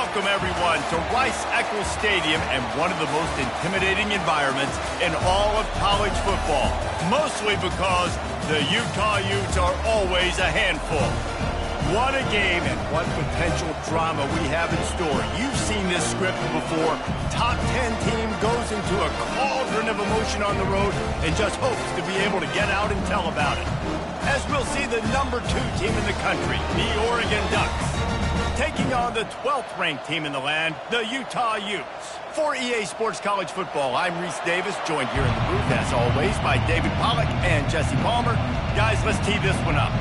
welcome everyone to Rice-Eccles Stadium and one of the most intimidating environments in all of college football. Mostly because the Utah Utes are always a handful. What a game and what potential drama we have in store. You've seen this script before. Top 10 team goes into a cauldron of emotion on the road and just hopes to be able to get out and tell about it. As we'll see the number 2 team in the country, the Oregon Ducks, taking on the 12th ranked team in the land, the Utah Utes. For EA Sports College Football, I'm Reese Davis, joined here in the booth, as always, by David Pollack and Jesse Palmer. Guys, let's tee this one up.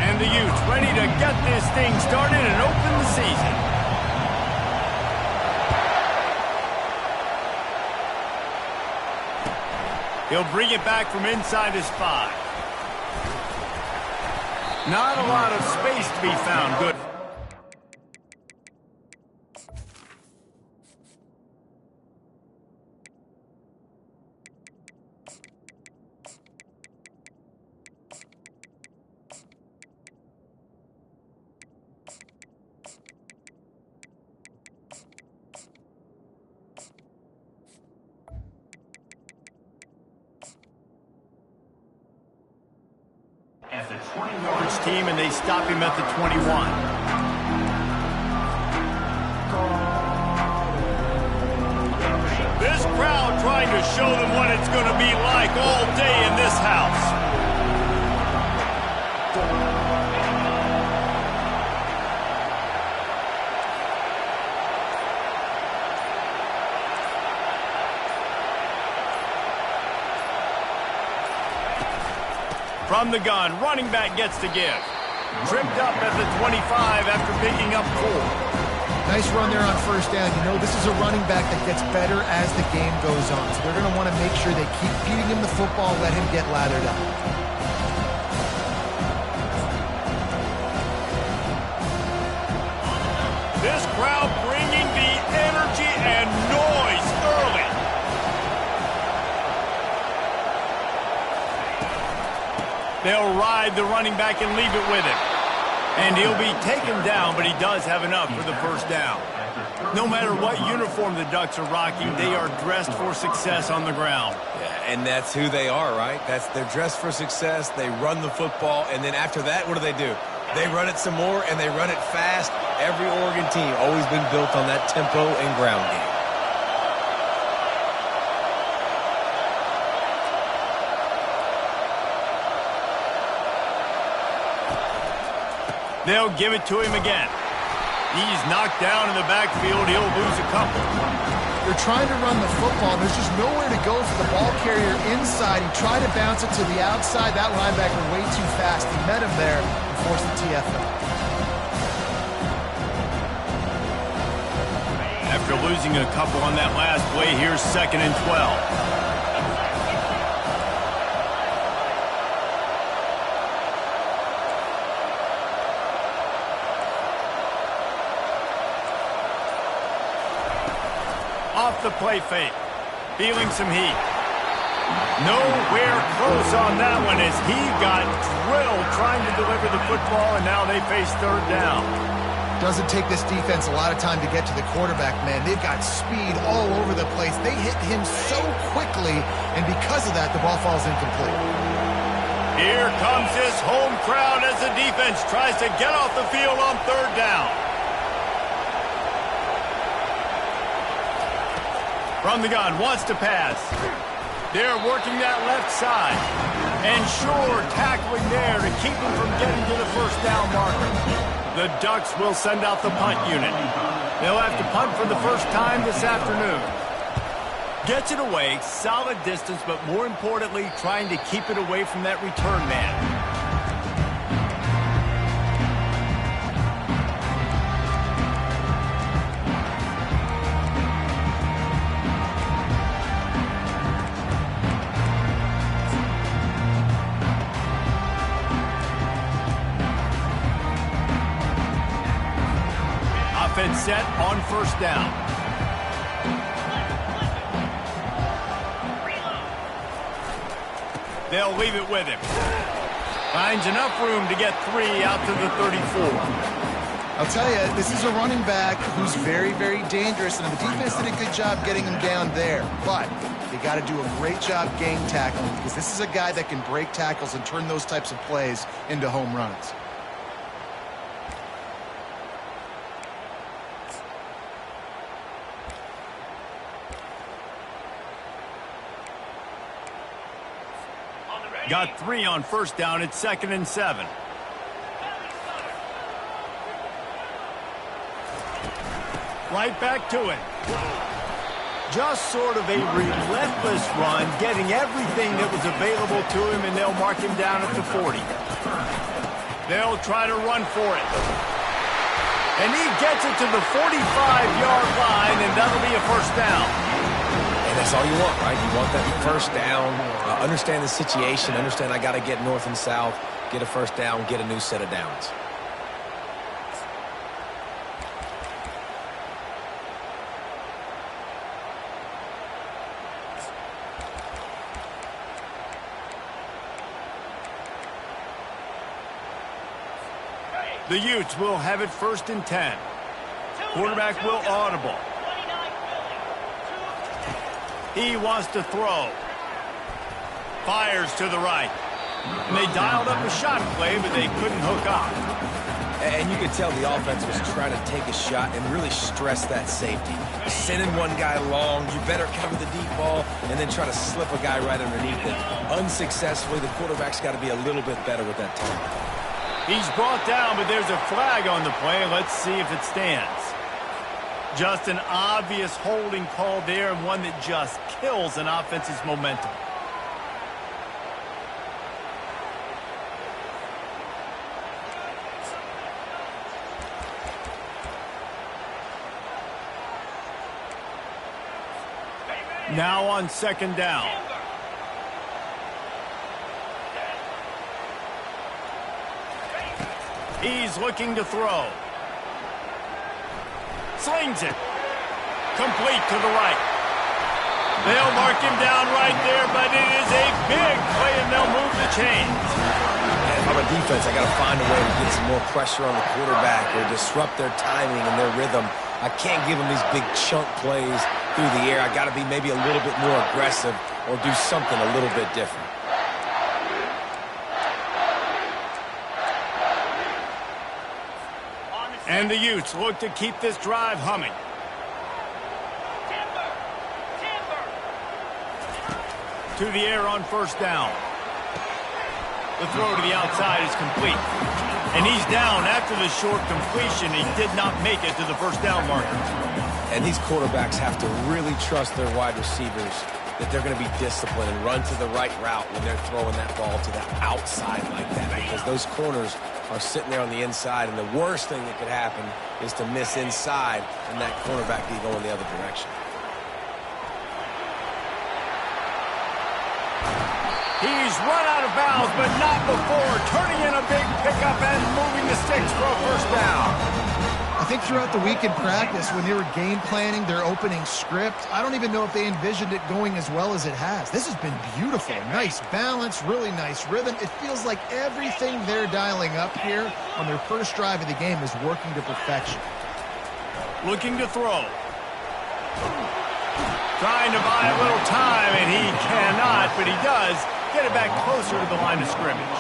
And the Utes ready to get this thing started and open the season. He'll bring it back from inside his 5. Not a lot of space to be found. Good. At the 20-yard team, and they stop him at the 21. This crowd trying to show them what it's going to be like all day in this house. From the gun, running back gets to give. Tripped up at the 25 after picking up 4. Nice run there on first down. You know, this is a running back that gets better as the game goes on. So they're going to want to make sure they keep feeding him the football, let him get lathered up. This crowd bringing the energy and noise early. They'll ride the running back and leave it with him. And he'll be taken down, but he does have enough for the first down. No matter what uniform the Ducks are rocking, they are dressed for success on the ground. Yeah, and that's who they are, right? They're dressed for success. They run the football, and then after that, what do? They run it some more, and they run it fast. Every Oregon team always been built on that tempo and ground game. They'll give it to him again. He's knocked down in the backfield. He'll lose a couple. They're trying to run the football. There's just nowhere to go for the ball carrier inside. He tried to bounce it to the outside. That linebacker way too fast. He met him there and forced the TFL. After losing a couple on that last play, here's 2nd and 12. Off the play fake. Feeling some heat. Nowhere close on that one as he got drilled trying to deliver the football, and now they face 3rd down. Doesn't take this defense a lot of time to get to the quarterback, man. They've got speed all over the place. They hit him so quickly, and because of that, the ball falls incomplete. Here comes this home crowd as the defense tries to get off the field on 3rd down. From the gun, wants to pass. They're working that left side. And sure, tackling there to keep him from getting to the first down marker. The Ducks will send out the punt unit. They'll have to punt for the first time this afternoon. Gets it away, solid distance, but more importantly, trying to keep it away from that return man. Offense set on 1st down. They'll leave it with him. Finds enough room to get 3 out to the 34. I'll tell you, this is a running back who's very, very dangerous, and the defense did a good job getting him down there. But they got to do a great job game tackling, because this is a guy that can break tackles and turn those types of plays into home runs. Got 3 on first down. It's 2nd and 7. Right back to it. Just sort of a relentless run, getting everything that was available to him, and they'll mark him down at the 40. They'll try to run for it. And he gets it to the 45-yard line, and that'll be a first down. And that's all you want, right? You want that first down, understand the situation, understand I got to get north and south, get a first down, get a new set of downs. The Utes will have it 1st and 10. Quarterback will audible. He wants to throw. Fires to the right. And they dialed up a shot play, but they couldn't hook up. And you could tell the offense was trying to take a shot and really stress that safety. Sending one guy long, you better cover the deep ball, and then try to slip a guy right underneath it. Unsuccessfully, the quarterback's got to be a little bit better with that target. He's brought down, but there's a flag on the play. Let's see if it stands. Just an obvious holding call there, and one that just kills an offense's momentum. Now on 2nd down. He's looking to throw. Slings it. Complete to the right. They'll mark him down right there, but it is a big play, and they'll move the chains. And from a defense, I got to find a way to get some more pressure on the quarterback or disrupt their timing and their rhythm. I can't give them these big chunk plays through the air. I got to be maybe a little bit more aggressive or do something a little bit different. And the Utes look to keep this drive humming. To the air on 1st down. The throw to the outside is complete. And he's down after the short completion. He did not make it to the 1st down marker. And these quarterbacks have to really trust their wide receivers that they're going to be disciplined and run to the right route when they're throwing that ball to the outside like that, because those corners are sitting there on the inside, and the worst thing that could happen is to miss inside and that cornerback be going the other direction. He's run out of bounds, but not before turning in a big pickup and moving the sticks for a 1st down. I think throughout the week in practice, when they were game planning their opening script, I don't even know if they envisioned it going as well as it has. This has been beautiful. Nice balance, really nice rhythm. It feels like everything they're dialing up here on their first drive of the game is working to perfection. Looking to throw. Trying to buy a little time, and he cannot, but he does get it back closer to the line of scrimmage.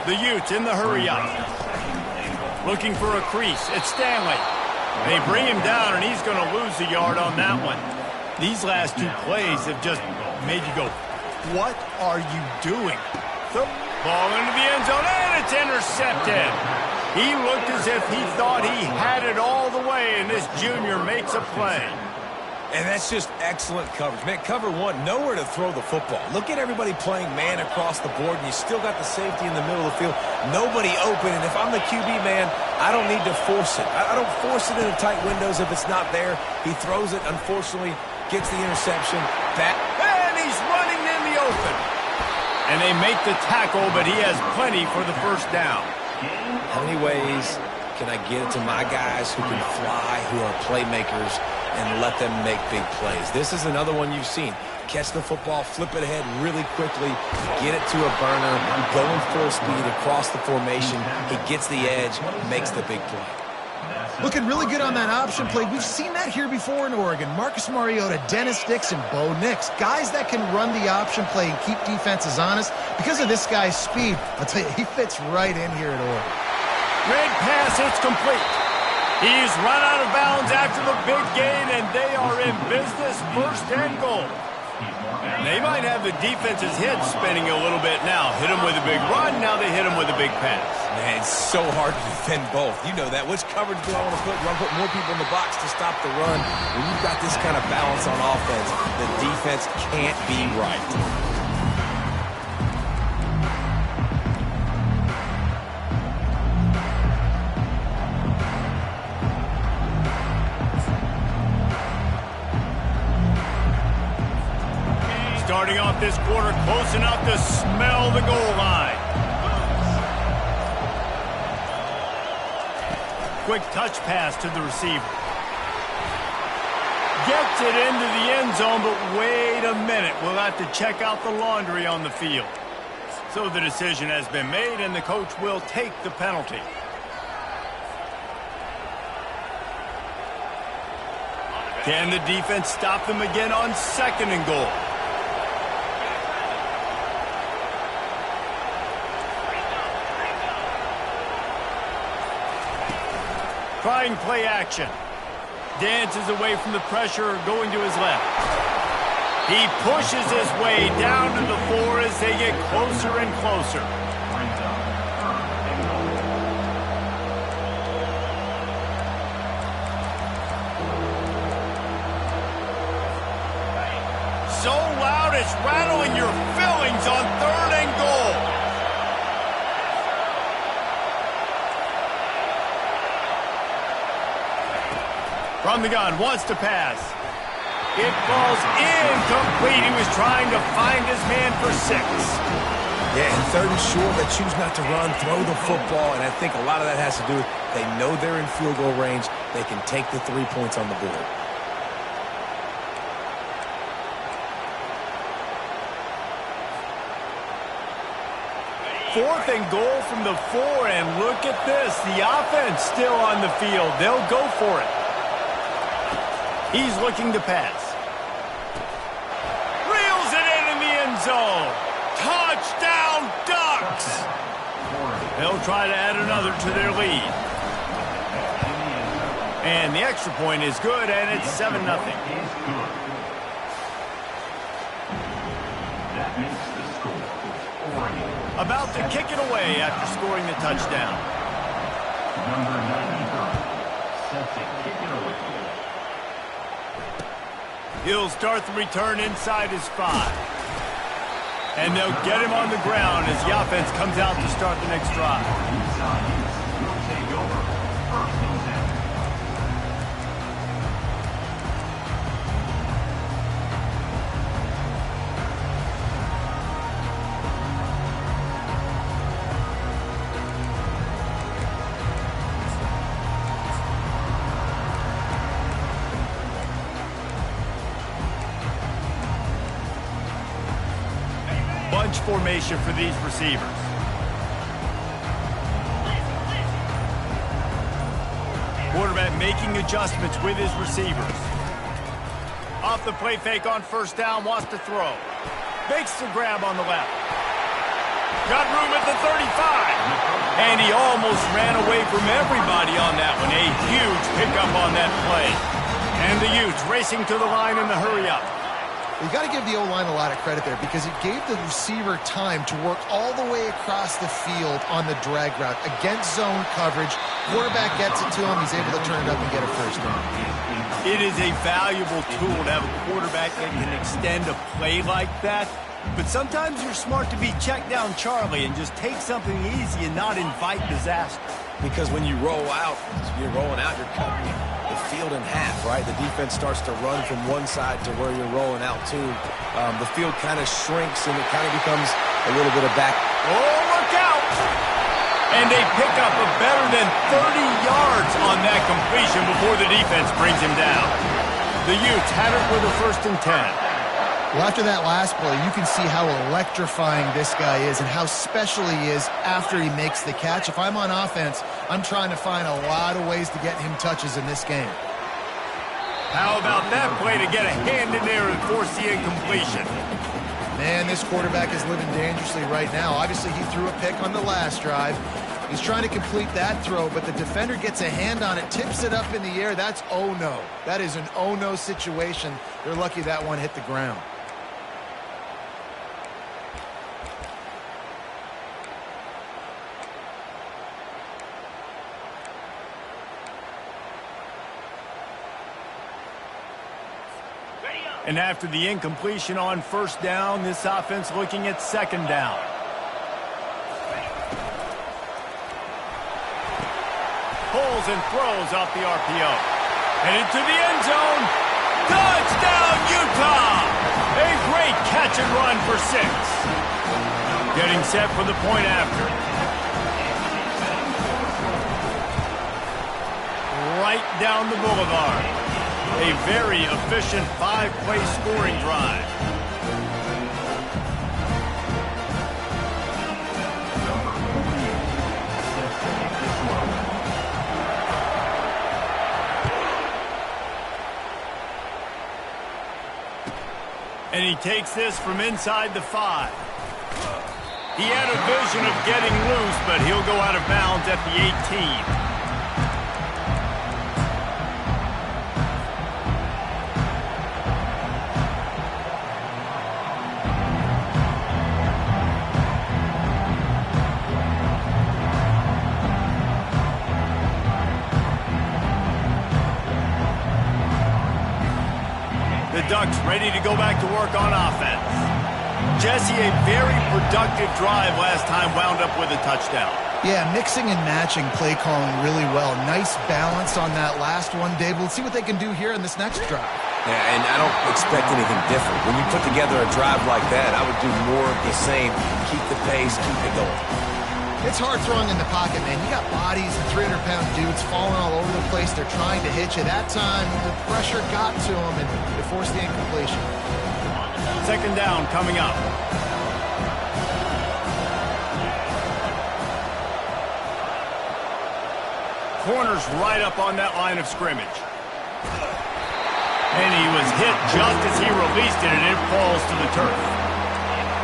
The Utes in the hurry up. Looking for a crease. It's Stanley. They bring him down, and he's going to lose a yard on that one. These last 2 plays have just made you go, what are you doing? The ball into the end zone, and it's intercepted. He looked as if he thought he had it all the way, and this junior makes a play. And that's just excellent coverage. Man, cover one, nowhere to throw the football. Look at everybody playing man across the board, and you still got the safety in the middle of the field. Nobody open, and if I'm the QB, man, I don't need to force it. I don't force it into tight windows if it's not there. He throws it, unfortunately, gets the interception. Back, and he's running in the open. And they make the tackle, but he has plenty for the 1st down. How many ways can I get it to my guys who can fly, who are playmakers, and let them make big plays? This is another one you've seen. Catch the football, flip it ahead really quickly, get it to a burner, going full speed across the formation. He gets the edge, makes the big play. Looking really good on that option play. We've seen that here before in Oregon. Marcus Mariota, Dennis Dixon, Bo Nix. Guys that can run the option play and keep defenses honest. Because of this guy's speed, I'll tell you, he fits right in here at Oregon. Red pass, it's complete. He's run out of bounds after the big gain, and they are in business, 1st and goal. They might have the defense's head spinning a little bit now. Hit him with a big run, now they hit him with a big pass. Man, it's so hard to defend both. You know that. Which coverage do I want to put? Do I put more people in the box to stop the run? When you've got this kind of balance on offense, the defense can't be right. Starting off this quarter close enough to smell the goal line. Quick touch pass to the receiver. Gets it into the end zone, but wait a minute. We'll have to check out the laundry on the field. So the decision has been made, and the coach will take the penalty. Can the defense stop them again on 2nd and goal? Trying play action. Dances away from the pressure, going to his left. He pushes his way down to the 4 as they get closer and closer. So loud it's rattling your fillings on 3rd and goal. From the gun, wants to pass. It falls incomplete. He was trying to find his man for 6. Yeah, and 3rd and short, they choose not to run, throw the football, and I think a lot of that has to do with they know they're in field goal range. They can take the 3 points on the board. Fourth and goal from the 4, and look at this. The offense still on the field. They'll go for it. He's looking to pass. Reels it in the end zone. Touchdown, Ducks! They'll try to add another to their lead. And the extra point is good, and it's 7-0. About to kick it away after scoring the touchdown. Number 95, set to kick it away. He'll start the return inside his 5. And they'll get him on the ground as the offense comes out to start the next drive. Will take over 1st and 10. Bunch formation for these receivers. Quarterback making adjustments with his receivers. Off the play fake on 1st down, wants to throw. Makes the grab on the left. Got room at the 35. And he almost ran away from everybody on that one. A huge pickup on that play. And the Utes racing to the line in the hurry-up. You got to give the O-line a lot of credit there because it gave the receiver time to work all the way across the field on the drag route against zone coverage. Quarterback gets it to him. He's able to turn it up and get a 1st down. It is a valuable tool to have a quarterback that can extend a play like that. But sometimes you're smart to be check down Charlie and just take something easy and not invite disaster. Because when you roll out, you're rolling out, you're cutting the field in half, right? The defense starts to run from one side to where you're rolling out to. The field kind of shrinks and it kind of becomes a little bit of back. Oh, look out! And they pick up a better than 30 yards on that completion before the defense brings him down. The Utes have it with a 1st and 10. Well, after that last play, you can see how electrifying this guy is and how special he is after he makes the catch. If I'm on offense, I'm trying to find a lot of ways to get him touches in this game. How about that play to get a hand in there and force the incompletion? Man, this quarterback is living dangerously right now. Obviously, he threw a pick on the last drive. He's trying to complete that throw, but the defender gets a hand on it, tips it up in the air. That's oh-no. That is an oh-no situation. They're lucky that one hit the ground. And after the incompletion on first down, this offense looking at second down. Pulls and throws off the RPO. And into the end zone. Touchdown, Utah! A great catch and run for 6. Getting set for the point after. Right down the boulevard. A very efficient 5-play scoring drive. And he takes this from inside the 5. He had a vision of getting loose, but he'll go out of bounds at the 18. The Ducks ready to go back to work on offense. Jesse, a very productive drive last time wound up with a touchdown. Yeah, mixing and matching play calling really well. Nice balance on that last one, Dave. We'll see what they can do here in this next drive. Yeah, and I don't expect anything different. When you put together a drive like that, I would do more of the same. Keep the pace, keep it going. It's hard throwing in the pocket, man. You got bodies and 300-pound dudes falling all over the place. They're trying to hit you. That time, the pressure got to them, and it forced the incompletion. Second down coming up. Corner's right up on that line of scrimmage. And he was hit just as he released it, and it falls to the turf.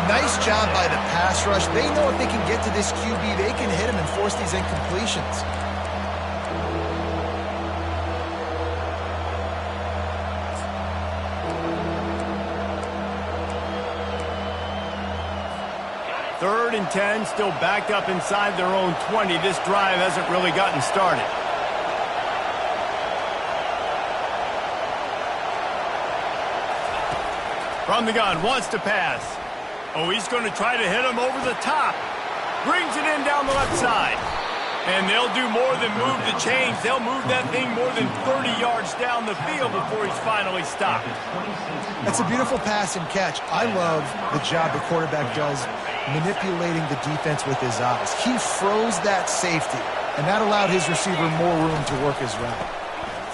Nice job by the pass rush. They know if they can get to this QB, they can hit him and force these incompletions. Third and 10, still backed up inside their own 20. This drive hasn't really gotten started. From the gun, wants to pass. Oh, he's going to try to hit him over the top. Brings it in down the left side. And they'll do more than move the chains. They'll move that thing more than 30 yards down the field before he's finally stopped. That's a beautiful pass and catch. I love the job the quarterback does manipulating the defense with his eyes. He froze that safety, and that allowed his receiver more room to work his route.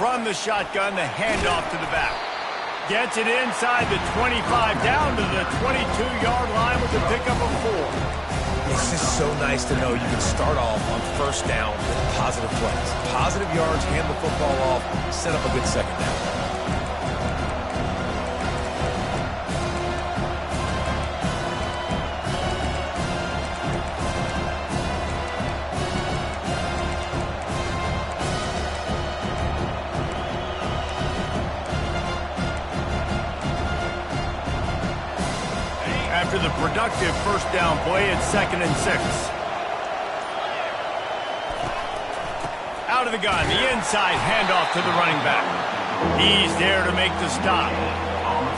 From the shotgun, the handoff to the back. Gets it inside the 25, down to the 22-yard line with a pickup of 4. It's just so nice to know you can start off on first down with positive plays. Positive yards, hand the football off, set up a good second down. After the productive first down play, it's 2nd and 6. Out of the gun, the inside handoff to the running back. He's there to make the stop.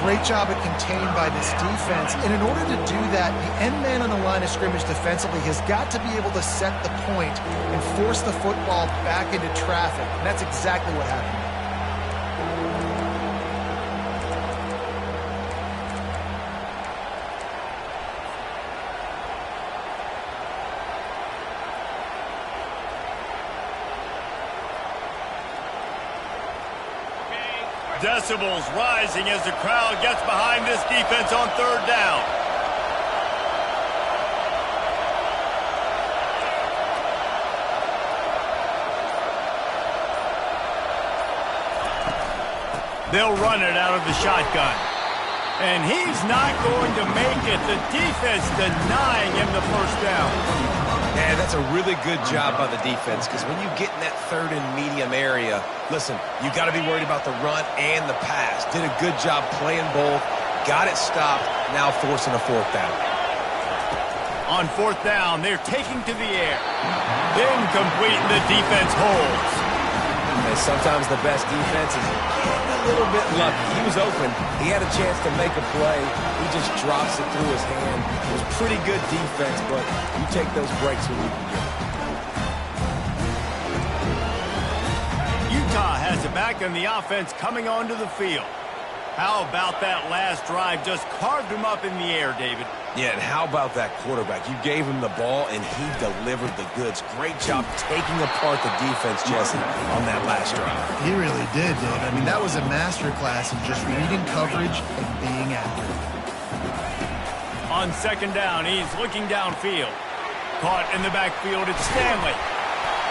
Great job at containing by this defense. And in order to do that, the end man on the line of scrimmage defensively has got to be able to set the point and force the football back into traffic. And that's exactly what happened. Decibels rising as the crowd gets behind this defense on third down. They'll run it out of the shotgun. And he's not going to make it. The defense denying him the first down. Yeah, that's a really good job by the defense, because when you get in that third and medium area, listen, you got to be worried about the run and the pass. Did a good job playing both, got it stopped, now forcing a fourth down. On fourth down, they're taking to the air. Then completing the defense holds. And sometimes the best defense is a little bit lucky. He was open. He had a chance to make a play. He just drops it through his hand. It was pretty good defense, but you take those breaks when you can get them. Utah has it back, and the offense coming onto the field. How about that last drive? Just carved him up in the air, David. Yeah, and how about that quarterback? You gave him the ball, and he delivered the goods. Great job taking apart the defense, Jesse, on that last drive. He really did, Dave. I mean, that was a masterclass in just reading coverage and being accurate. On second down, he's looking downfield. Caught in the backfield, it's Stanley.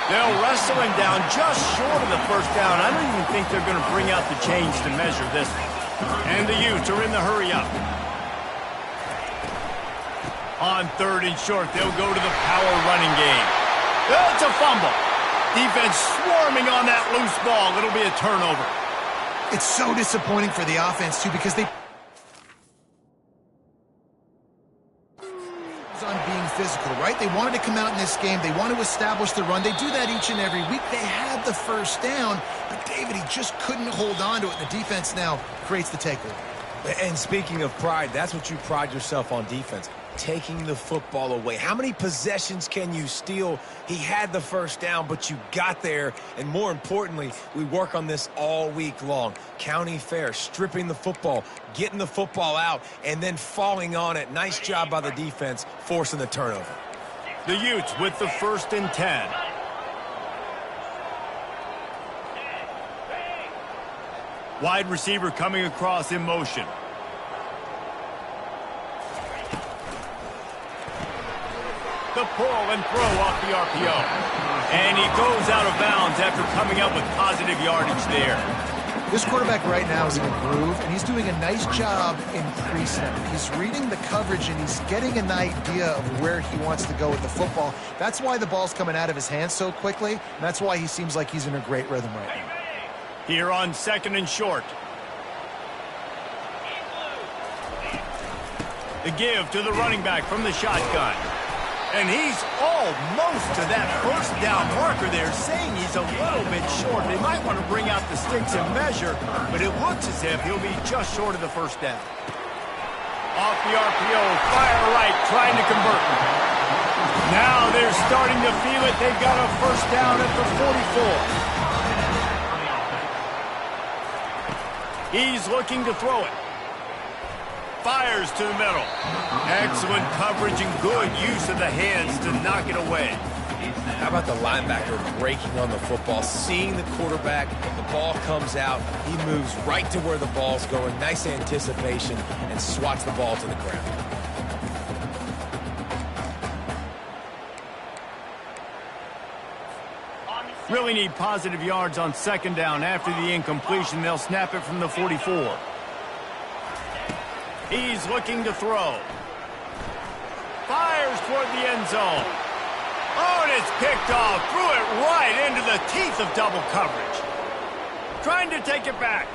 They'll wrestle him down just short of the first down. I don't even think they're going to bring out the chains to measure this one. And the Utes are in the hurry-up. On third and short, they'll go to the power running game. It's a fumble. Defense swarming on that loose ball. It'll be a turnover. It's so disappointing for the offense, too, because they... on being physical, right? They wanted to come out in this game. They want to establish the run. They do that each and every week. They had the first down, but David, he just couldn't hold on to it. The defense now creates the takeaway. And speaking of pride, that's what you pride yourself on defense, taking the football away. How many possessions can you steal? He had the first down, but you got there. And more importantly, we work on this all week long. County fair, stripping the football, getting the football out, and then falling on it. Nice job by the defense, forcing the turnover. The Utes with the 1st and 10. Wide receiver coming across in motion. The pull and throw off the RPO. And he goes out of bounds after coming up with positive yardage there. This quarterback right now is in a groove, and he's doing a nice job in pre-snap. He's reading the coverage, and he's getting an idea of where he wants to go with the football. That's why the ball's coming out of his hands so quickly, and that's why he seems like he's in a great rhythm right now. Here on 2nd and short. The give to the running back from the shotgun. And he's almost to that first down marker there, saying he's a little bit short. They might want to bring out the sticks and measure, but it looks as if he'll be just short of the first down. Off the RPO, fire right, trying to convert. Now they're starting to feel it. They've got a first down at the 44. He's looking to throw it. Fires to the middle. Excellent coverage and good use of the hands to knock it away. How about the linebacker breaking on the football, seeing the quarterback, the ball comes out, he moves right to where the ball's going, nice anticipation, and swats the ball to the ground. Really need positive yards on 2nd down. After the incompletion, they'll snap it from the 44. He's looking to throw. Fires toward the end zone. Oh, and it's picked off. Threw it right into the teeth of double coverage. Trying to take it back.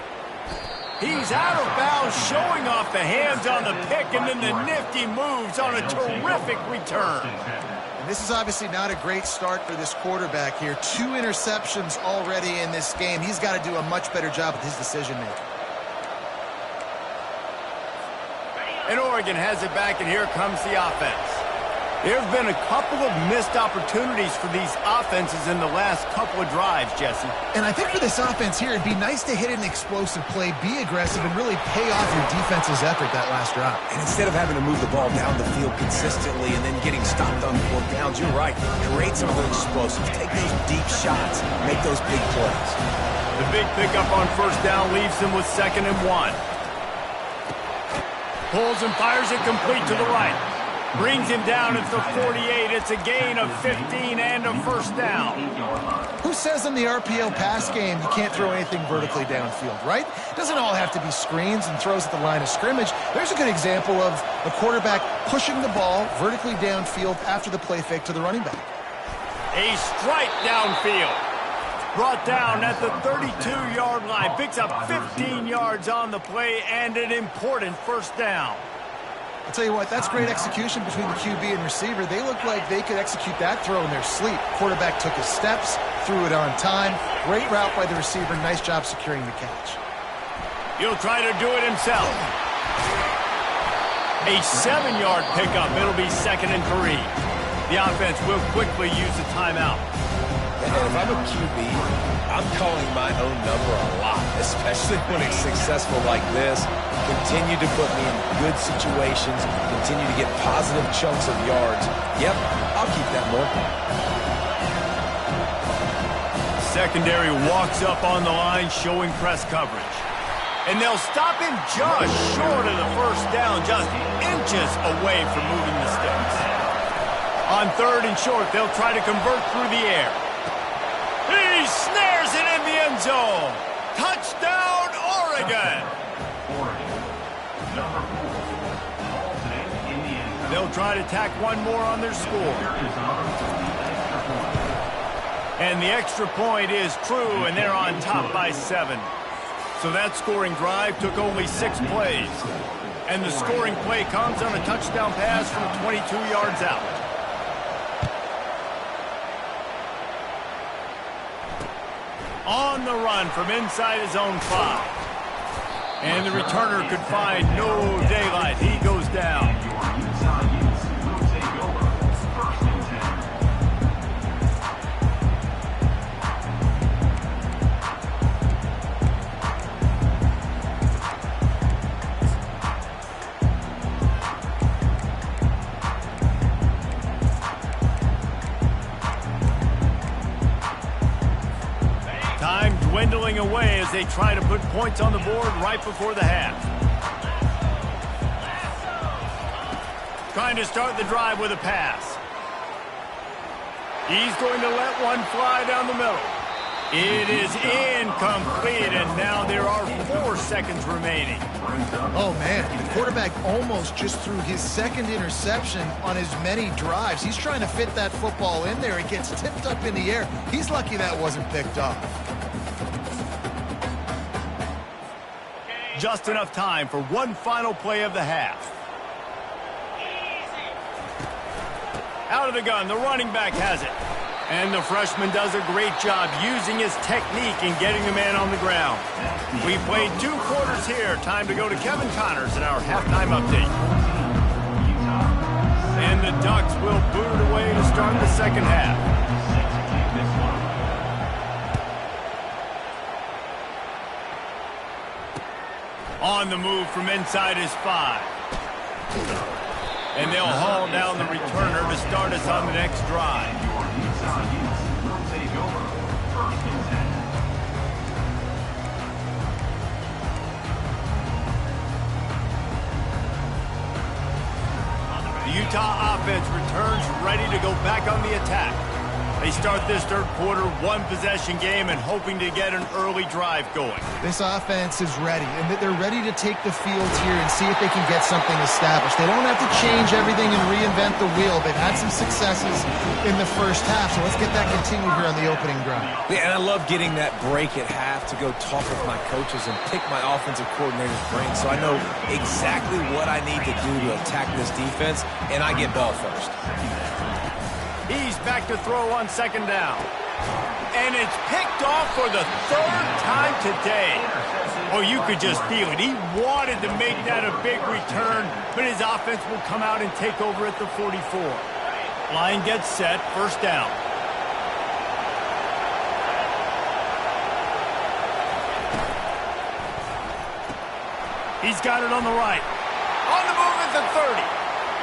He's out of bounds, showing off the hands on the pick, and then the nifty moves on a terrific return. And this is obviously not a great start for this quarterback here. 2 interceptions already in this game. He's got to do a much better job with his decision-making. And Oregon has it back, and here comes the offense. There have been a couple of missed opportunities for these offenses in the last couple of drives, Jesse. And I think for this offense here, it'd be nice to hit an explosive play, be aggressive, and really pay off your defense's effort that last drive. And instead of having to move the ball down the field consistently and then getting stopped on 4 downs, you're right. Create some of those explosives. Take those deep shots. Make those big plays. The big pickup on first down leaves them with 2nd and 1. Pulls and fires it complete to the right. Brings him down at the 48. It's a gain of 15 and a first down. Who says in the RPO pass game you can't throw anything vertically downfield, right? It doesn't all have to be screens and throws at the line of scrimmage. There's a good example of a quarterback pushing the ball vertically downfield after the play fake to the running back. A strike downfield. Brought down at the 32-yard line. Picks up 15 yards on the play and an important first down. I'll tell you what, that's great execution between the QB and receiver. They look like they could execute that throw in their sleep. Quarterback took his steps, threw it on time. Great route by the receiver. Nice job securing the catch. He'll try to do it himself. A 7-yard pickup. It'll be 2nd and 3. The offense will quickly use a timeout. And if I'm a QB, I'm calling my own number a lot, especially when it's successful like this. Continue to put me in good situations, continue to get positive chunks of yards. Yep, I'll keep that more. Secondary walks up on the line, showing press coverage. And they'll stop him just short of the first down, just inches away from moving the sticks. On 3rd and short, they'll try to convert through the air. He snares it in the end zone. Touchdown, Oregon. They'll try to tack one more on their score. And the extra point is true, and they're on top by 7. So that scoring drive took only 6 plays. And the scoring play comes on a touchdown pass from 22 yards out. On the run from inside his own 5. And the returner could find no daylight. He goes down. Time dwindling away as they try to put points on the board right before the half. Trying to start the drive with a pass. He's going to let one fly down the middle. It is incomplete, and now there are 4 seconds remaining. Oh, man, the quarterback almost just threw his 2nd interception on as many drives. He's trying to fit that football in there. It gets tipped up in the air. He's lucky that wasn't picked off. Just enough time for one final play of the half. Out of the gun, the running back has it. And the freshman does a great job using his technique and getting the man on the ground. We played 2 quarters here. Time to go to Kevin Connors in our halftime update. And the Ducks will boot it away to start the second half. On the move from inside his 5. And they'll haul down the returner to start us on the next drive. The Utah offense returns ready to go back on the attack. They start this third quarter, 1-possession game, and hoping to get an early drive going. This offense is ready, and they're ready to take the field here and see if they can get something established. They don't have to change everything and reinvent the wheel. They've had some successes in the first half, so let's get that continued here on the opening drive. Yeah, and I love getting that break at half to go talk with my coaches and pick my offensive coordinator's brain so I know exactly what I need to do to attack this defense, and I get ball first. He's back to throw on 2nd down. And it's picked off for the 3rd time today. Oh, you could just feel it. He wanted to make that a big return, but his offense will come out and take over at the 44. Line gets set, 1st down. He's got it on the right. On the move at the 30.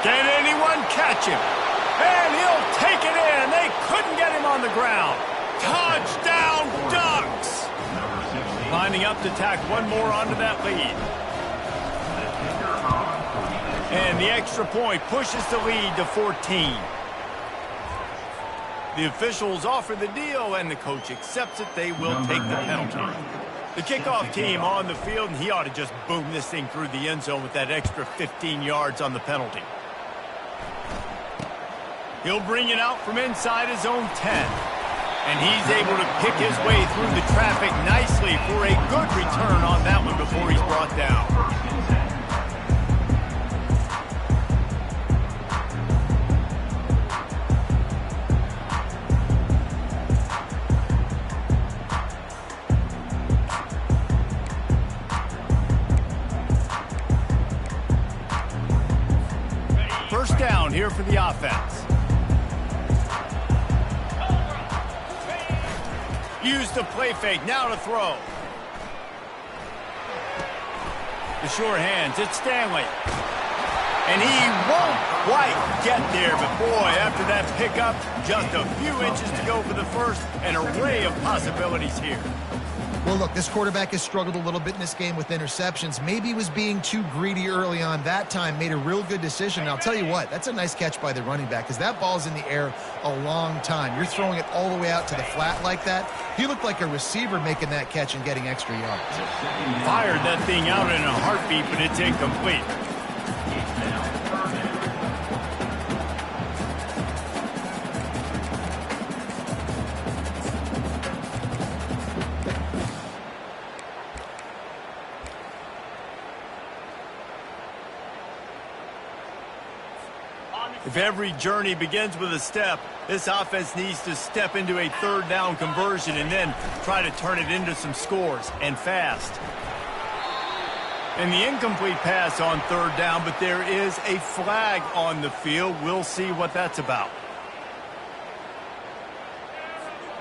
Can anyone catch him? And he'll take it in. They couldn't get him on the ground. Touchdown, Ducks! Lining up to tack one more onto that lead. And the extra point pushes the lead to 14. The officials offer the deal, and the coach accepts it. They will take the penalty. The kickoff team on the field, and he ought to just boom this thing through the end zone with that extra 15 yards on the penalty. He'll bring it out from inside his own 10. And he's able to pick his way through the traffic nicely for a good return on that one before he's brought down. First down here for the offense. Use the play fake, now to throw. The sure hands, it's Stanley. And he won't quite get there, but boy, after that pickup, just a few inches to go for the first, an array of possibilities here. Well, look, this quarterback has struggled a little bit in this game with interceptions. Maybe he was being too greedy early on. That time made a real good decision. And I'll tell you what, that's a nice catch by the running back because that ball's in the air a long time. You're throwing it all the way out to the flat like that. He looked like a receiver making that catch and getting extra yards. Fired that thing out in a heartbeat, but it's incomplete. If every journey begins with a step, this offense needs to step into a third down conversion and then try to turn it into some scores, and fast. And the incomplete pass on third down, but there is a flag on the field. We'll see what that's about.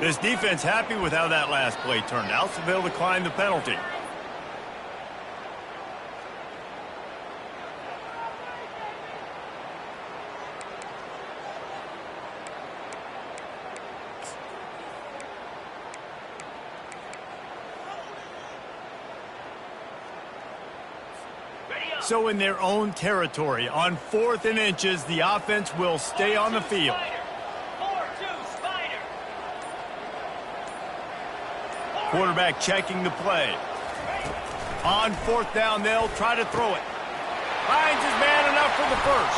This defense happy with how that last play turned out, so they'll decline the penalty. So in their own territory, on 4th and inches, the offense will stay on the field. Quarterback checking the play. On 4th down, they'll try to throw it. Finds his man enough for the first.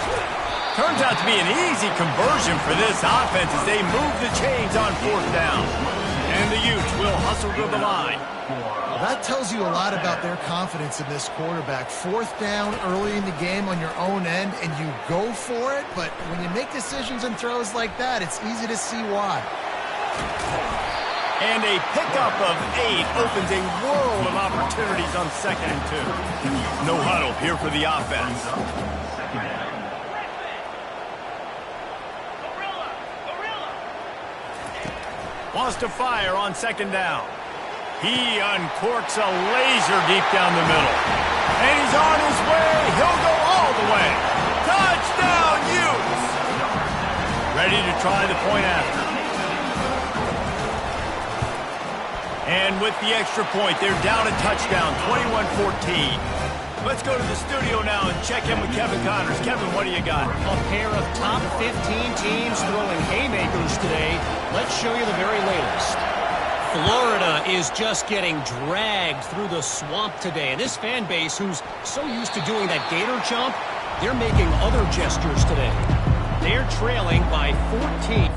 Turns out to be an easy conversion for this offense as they move the chains on 4th down. And the Utes will hustle to the line. Well, that tells you a lot about their confidence in this quarterback. 4th down early in the game on your own end, and you go for it. But when you make decisions and throws like that, it's easy to see why. And a pickup of 8 opens a world of opportunities on 2nd and 2. No huddle here for the offense. Wants to fire on 2nd down. He uncorks a laser deep down the middle. And he's on his way. He'll go all the way. Touchdown, Utes! Ready to try the point after. And with the extra point, they're down a touchdown, 21-14. Let's go to the studio now and check in with Kevin Connors. Kevin, what do you got? A pair of top 15 teams throwing haymakers today. Let's show you the very latest. Florida is just getting dragged through the swamp today. And this fan base, who's so used to doing that gator jump, they're making other gestures today. They're trailing by 14.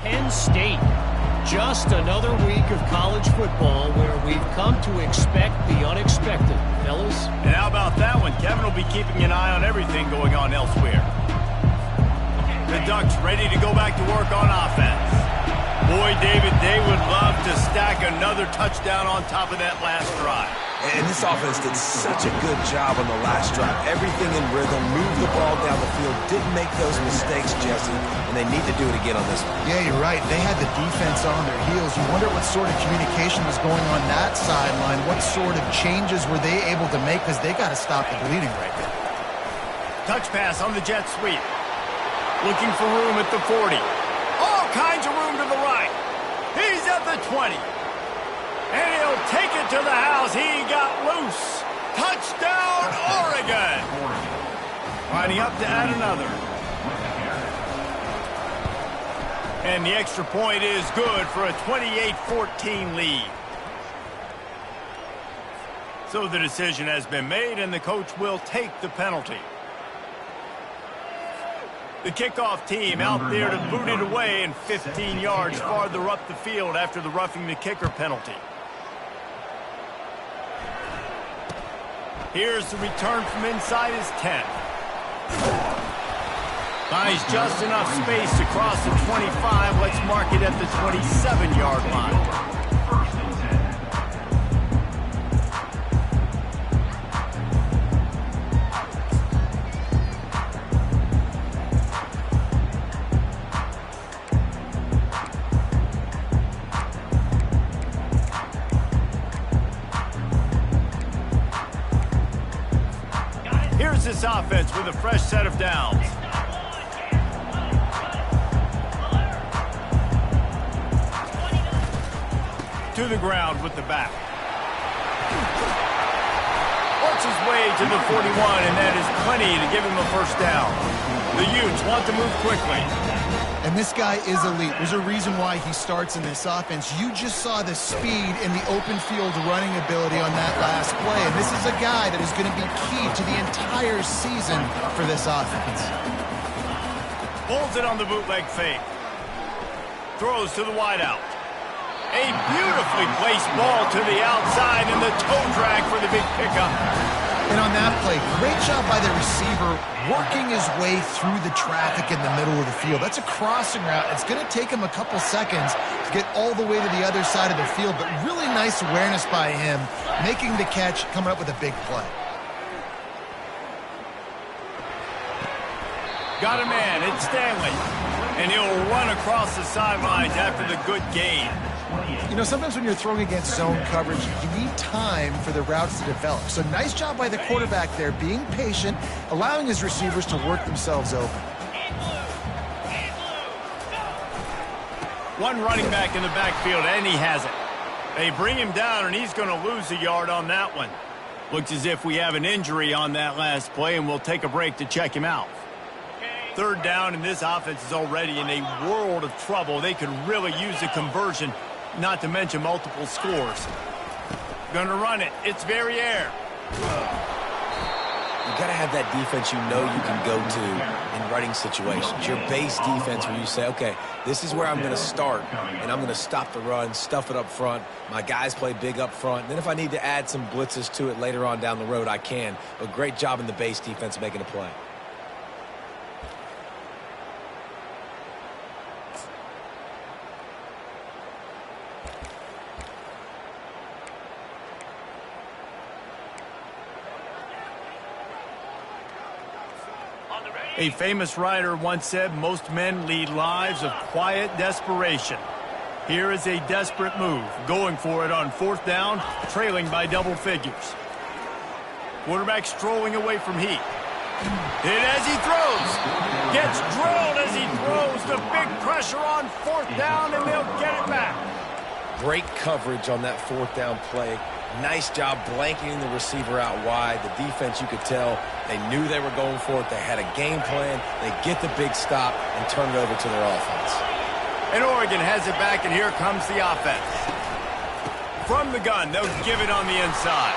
Penn State. Just another week of college football where we've come to expect the unexpected, fellas. And how about that one? Kevin will be keeping an eye on everything going on elsewhere. The Ducks ready to go back to work on offense. Boy, David, they would love to stack another touchdown on top of that last drive. And this offense did such a good job on the last drive. Everything in rhythm, moved the ball down the field, didn't make those mistakes, Jesse, and they need to do it again on this one. Yeah, you're right. They had the defense on their heels. You wonder what sort of communication was going on that sideline. What sort of changes were they able to make, because they got to stop the bleeding right there. Touch pass on the jet sweep. Looking for room at the 40. All kinds of room to the right. He's at the 20. And he'll take it to the house. He got loose. Touchdown, Oregon. Lining up to add another. And the extra point is good for a 28-14 lead. So the decision has been made, and the coach will take the penalty. The kickoff team out there to boot it away and 15 yards farther up the field after the roughing the kicker penalty. Here's the return from inside his 10. Finds just enough space to cross the 25. Let's mark it at the 27-yard line. This offense with a fresh set of downs. To the ground with the back. Works his way to the 41, and that is plenty to give him a first down. The Utes want to move quickly. And this guy is elite. There's a reason why he starts in this offense. You just saw the speed and the open field running ability on that last play. And this is a guy that is going to be key to the entire season for this offense. Pulls it on the bootleg fake. Throws to the wideout. A beautifully placed ball to the outside, and the toe drag for the big pickup. And on that play, great job by the receiver working his way through the traffic in the middle of the field. That's a crossing route. It's going to take him a couple seconds to get all the way to the other side of the field, but really nice awareness by him, making the catch, coming up with a big play. Got a man, it's Stanley, and he'll run across the sidelines after the good gain. You know, sometimes when you're throwing against zone coverage, you need time for the routes to develop. So nice job by the quarterback there, being patient, allowing his receivers to work themselves open. One running back in the backfield, and he has it. They bring him down, and he's going to lose a yard on that one. Looks as if we have an injury on that last play, and we'll take a break to check him out. Third down, and this offense is already in a world of trouble. They could really use a conversion, not to mention multiple scores. Gonna run it. It's Verrier. You got to have that defense you know you can go to in running situations. Your base defense where you say, okay, this is where I'm going to start, and I'm going to stop the run, stuff it up front. My guys play big up front. Then if I need to add some blitzes to it later on down the road, I can. But great job in the base defense making a play. A famous writer once said, most men lead lives of quiet desperation. Here is a desperate move, going for it on fourth down, trailing by double figures. Quarterback strolling away from heat. Hit as he throws. Gets drilled as he throws. The big pressure on fourth down, and they'll get it back. Great coverage on that fourth down play. Nice job blanketing the receiver out wide. The defense, you could tell, they knew they were going for it. They had a game plan. They get the big stop and turn it over to their offense. And Oregon has it back, and here comes the offense. From the gun, they'll give it on the inside.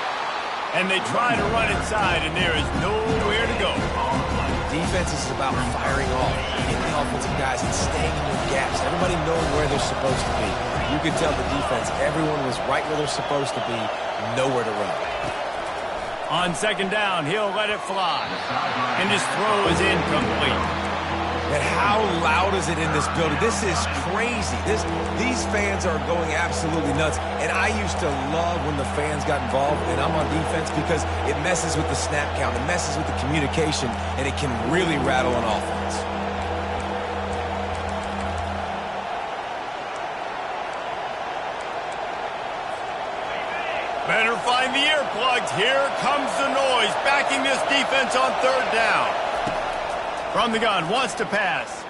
And they try to run inside, and there is nowhere to go. Defense is about firing off, getting the offensive guys and staying in their gaps. Everybody knowing where they're supposed to be. You could tell the defense, everyone was right where they're supposed to be, nowhere to run. On second down, he'll let it fly. And his throw is incomplete. And how loud is it in this building? This is crazy. These fans are going absolutely nuts. And I used to love when the fans got involved, and I'm on defense, because it messes with the snap count, it messes with the communication, and it can really rattle an offense. Better find the earplugs. Here comes the noise, backing this defense on third down. From the gun, wants to pass.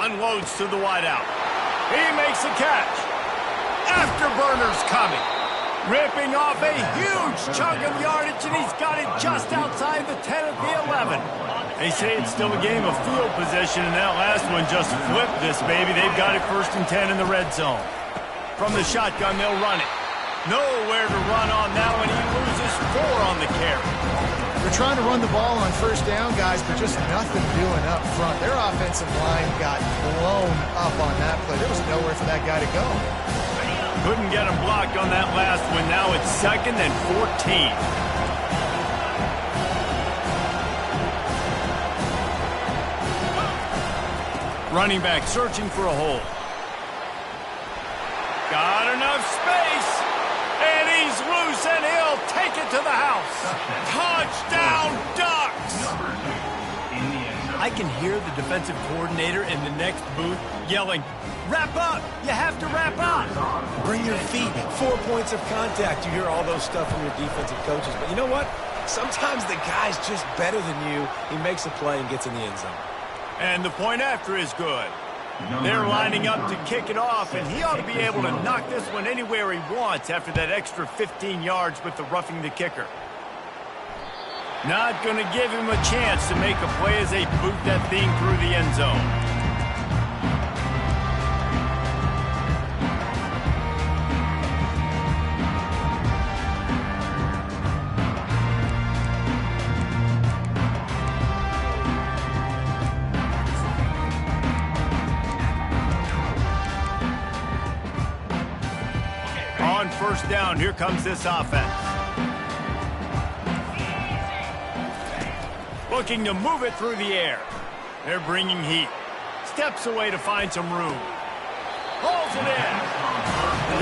Unloads to the wideout. He makes a catch. Afterburner's coming. Ripping off a huge chunk of yardage, and he's got it just outside the 10 at the 11. They say it's still a game of field position, and that last one just flipped this baby. They've got it 1st and 10 in the red zone. From the shotgun, they'll run it. Nowhere to run on that one. He loses 4 on the carry. They're trying to run the ball on 1st down, guys, but just nothing doing up front. Their offensive line got blown up on that play. There was nowhere for that guy to go. Couldn't get him blocked on that last one. Now it's 2nd and 14. Running back searching for a hole. Got enough space. And he's loose, and he'll take it to the house. Touchdown, Ducks! I can hear the defensive coordinator in the next booth yelling, "Wrap up! You have to wrap up!" Bring your feet. 4 points of contact. You hear all those stuff from your defensive coaches. But you know what? Sometimes the guy's just better than you. He makes a play and gets in the end zone. And the point after is good. They're lining up to kick it off, and he ought to be able to knock this one anywhere he wants after that extra 15 yards with the roughing the kicker. Not going to give him a chance to make a play as they boot that thing through the end zone. On 1st down, here comes this offense. Looking to move it through the air. They're bringing heat. Steps away to find some room. Pulls it in.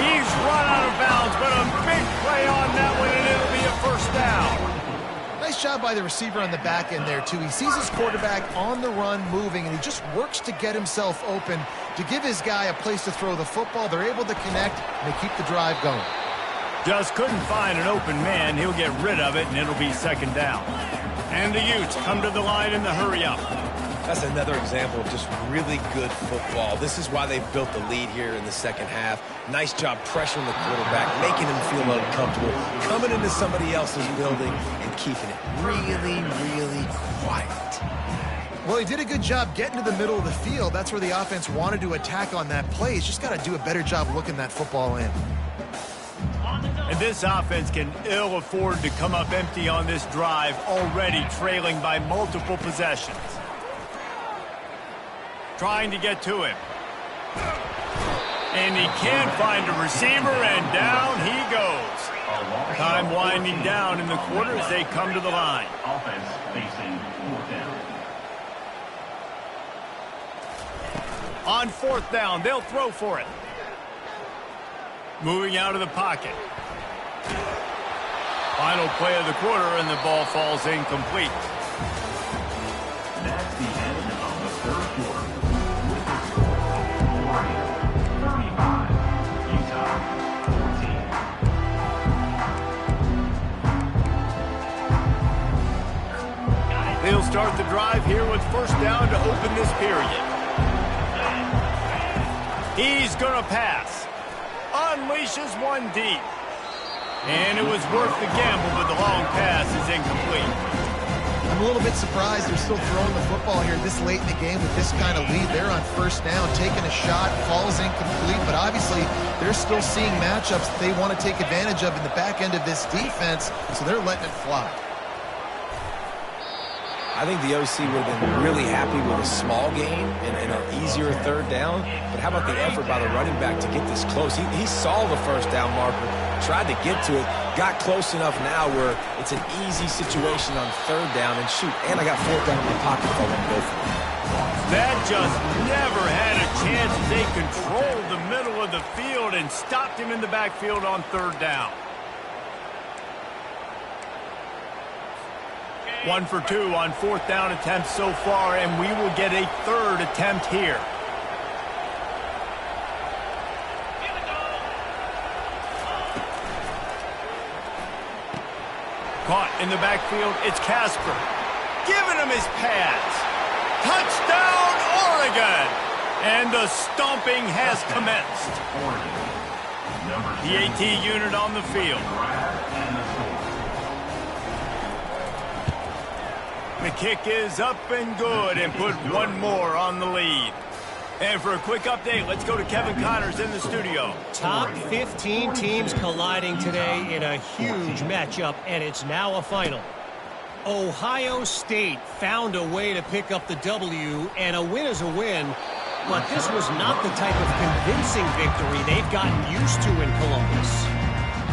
He's run out of bounds, but a big play on that one, and it'll be a 1st down. Nice job by the receiver on the back end there, too. He sees his quarterback on the run moving, and he just works to get himself open to give his guy a place to throw the football. They're able to connect, and they keep the drive going. Just couldn't find an open man. He'll get rid of it, and it'll be 2nd down. And the Utes come to the line in the hurry-up. That's another example of just really good football. This is why they've built the lead here in the 2nd half. Nice job pressuring the quarterback, making him feel uncomfortable, coming into somebody else's building and keeping it really, really quiet. Well, he did a good job getting to the middle of the field. That's where the offense wanted to attack on that play. He's just got to do a better job looking that football in. And this offense can ill afford to come up empty on this drive, already trailing by multiple possessions. Trying to get to him. And he can't find a receiver, and down he goes. Time winding down in the quarter as they come to the line. Offense facing 4th down. On 4th down, they'll throw for it. Moving out of the pocket. Final play of the quarter, and the ball falls incomplete. That's the end of the 3rd quarter. With the score, Oregon 35, Utah 14. They'll start the drive here with 1st down to open this period. He's going to pass. Unleashes one deep. And it was worth the gamble, but the long pass is incomplete. I'm a little bit surprised they're still throwing the football here this late in the game with this kind of lead. They're on 1st down, taking a shot, falls incomplete, but obviously they're still seeing matchups that they want to take advantage of in the back end of this defense, so they're letting it fly. I think the OC would have been really happy with a small gain and an easier 3rd down. But how about the effort by the running back to get this close? He saw the 1st down marker, tried to get to it, got close enough now where it's an easy situation on third down, and shoot, and I got fourth down in my pocket if I want to go for it. That just never had a chance. They controlled the middle of the field and stopped him in the backfield on third down. 1 for 2 on fourth down attempts so far, and we will get a third attempt here. Caught in the backfield, it's Casper. Giving him his pads. Touchdown, Oregon! And the stomping has commenced. The AT unit on the field. The kick is up and good and put one more on the lead. And for a quick update, let's go to Kevin Connors in the studio. Top 15 teams colliding today in a huge matchup, and it's now a final. Ohio State found a way to pick up the W, and a win is a win, but this was not the type of convincing victory they've gotten used to in Columbus.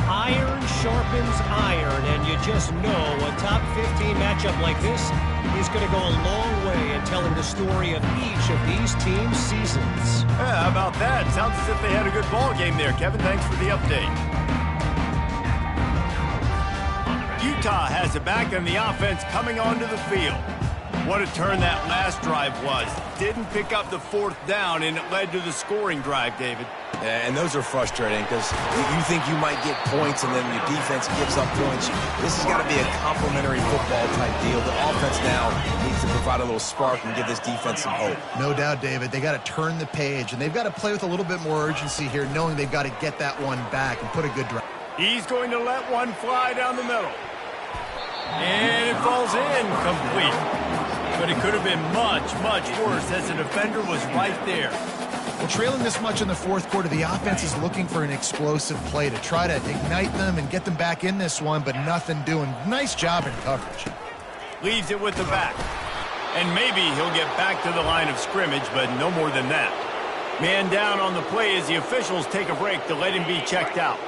Iron sharpens iron, and you just know a top 15 matchup like this is going to go a long way in telling the story of each of these teams' seasons. Yeah, how about that? Sounds as if they had a good ball game there. Kevin, thanks for the update. Utah has it back on the offense coming onto the field. What a turn that last drive was. Didn't pick up the fourth down, and it led to the scoring drive, David. Yeah, and those are frustrating because you think you might get points and then your defense gives up points. This has got to be a complementary football type deal. The offense now needs to provide a little spark and give this defense some hope. No doubt, David. They got to turn the page, and they've got to play with a little bit more urgency here, knowing they've got to get that one back and put a good drive. He's going to let one fly down the middle. And it falls in complete. But it could have been much, much worse as the defender was right there. Well, trailing this much in the fourth quarter, the offense is looking for an explosive play to try to ignite them and get them back in this one, but nothing doing. Nice job in coverage. Leaves it with the back. And maybe he'll get back to the line of scrimmage, but no more than that. Man down on the play as the officials take a break to let him be checked out.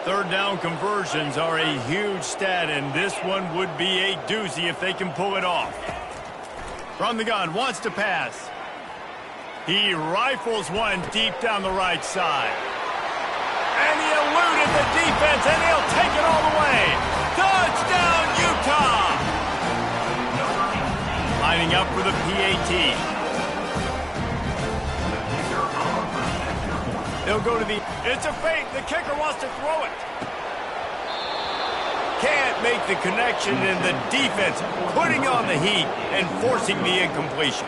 Third down conversions are a huge stat, and this one would be a doozy if they can pull it off. From the gun, wants to pass. He rifles one deep down the right side. And he eluded the defense, and he'll take it all the way. Touchdown, Utah! Lining up for the PAT. They'll go to the... It's a fake. The kicker wants to throw it. Can't make the connection, and the defense putting on the heat and forcing the incompletion.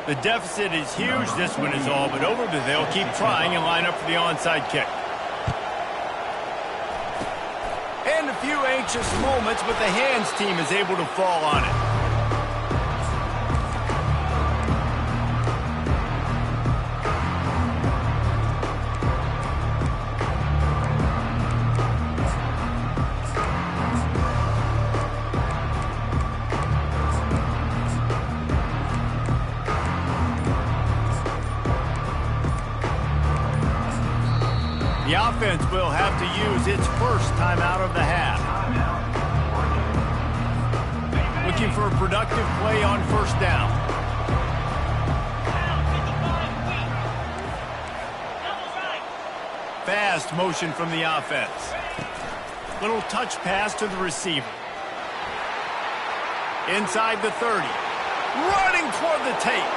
The deficit is huge. This one is all but over, but they'll keep trying and line up for the onside kick. And a few anxious moments, but the hands team is able to fall on it. The offense will have to use its first timeout of the half. Looking for a productive play on first down. Fast motion from the offense. Little touch pass to the receiver. Inside the 30. Running toward the tape.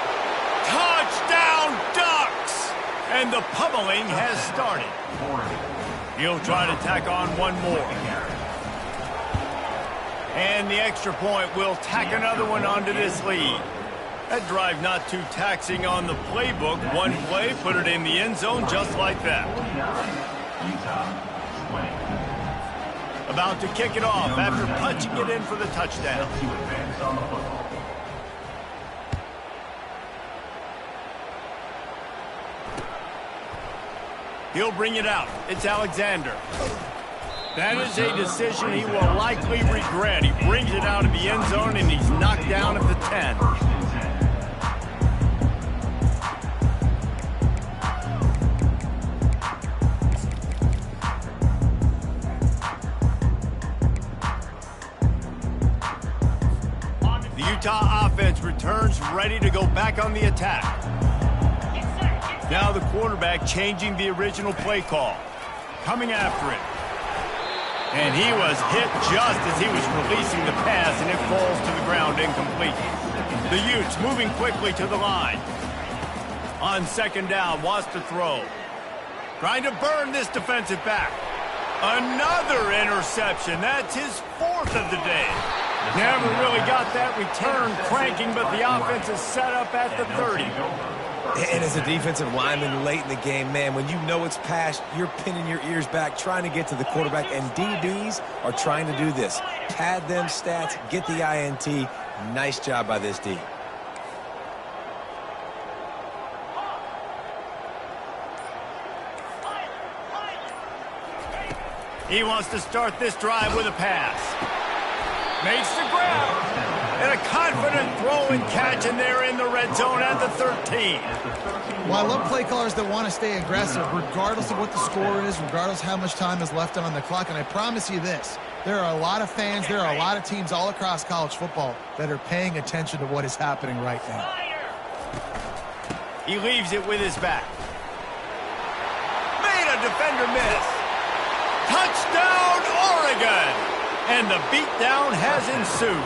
Touchdown, Ducks! And the pummeling has started. He'll try to tack on one more. And the extra point will tack another one onto this lead. That drive not too taxing on the playbook. One play, put it in the end zone just like that. About to kick it off after punching it in for the touchdown. He'll bring it out. It's Alexander. That is a decision he will likely regret. He brings it out of the end zone, and he's knocked down at the 10. Utah offense returns ready to go back on the attack. Now the quarterback changing the original play call. Coming after it. And he was hit just as he was releasing the pass, and it falls to the ground incomplete. The Utes moving quickly to the line. On second down, wants to throw. Trying to burn this defensive back. Another interception. That's his fourth of the day. Never really got that return cranking, but the offense is set up at the 30. And as a defensive lineman late in the game, man, when you know it's past, you're pinning your ears back, trying to get to the quarterback, and DBs are trying to do this. Pad them stats, get the INT. Nice job by this D. He wants to start this drive with a pass. Makes the grab. And a confident throw and catch, and they're in the red zone at the 13. Well, I love play callers that want to stay aggressive, regardless of what the score is, regardless how much time is left on the clock. And I promise you this, there are a lot of fans, there are a lot of teams all across college football that are paying attention to what is happening right now. He leaves it with his back. Made a defender miss. Touchdown, Oregon! And the beatdown has ensued.